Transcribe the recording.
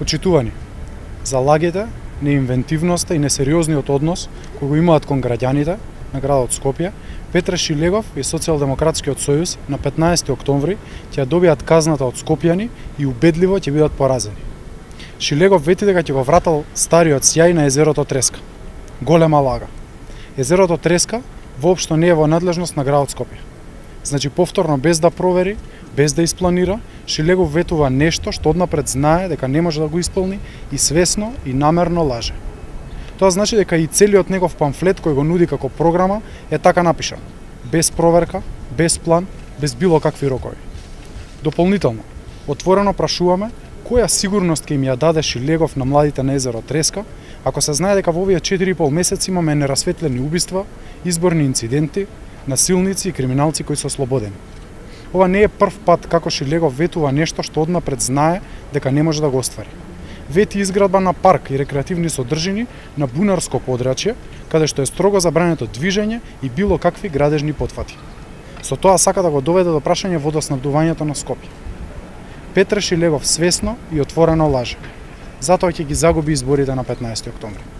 Почитувани, залагите, неинвентивноста и несериозниот однос кој го имаат кон граѓаните на градот Скопје, Петре Шилегов и Социјалдемократскиот сојуз на 15 октомври ќе ја добијат казната од скопјани и убедливо ќе бидат поразени. Шилегов вети дека ќе го вратал стариот сјај на езерото Треска. Голема лага. Езерото Треска воопшто не е во надлежност на градот Скопје. Значи повторно без да провери, без да испланира, Шилегов ветува нешто што однапред знае дека не може да го исполни и свесно и намерно лаже. Тоа значи дека и целиот негов памфлет кој го нуди како програма е така напишан, без проверка, без план, без било какви рокови. Дополнително, отворено прашуваме која сигурност ќе им ја даде Шилегов на младите на езеро Треска, ако се знае дека во овие 4,5 месеци имаме нерасветлени убиства, изборни инциденти, насилници и криминалци кои се ослободени. Ова не е прв пат како Шилегов ветува нешто што однапред знае дека не може да го оствари. Вети изградба на парк и рекреативни содржини на бунарско подрачје, каде што е строго забрането движење и било какви градежни потфати. Со тоа сака да го доведе до прашање водоснабдувањето на Скопје. Петре Шилегов свесно и отворено лаже. Затоа ќе ги загуби изборите на 15 октомври.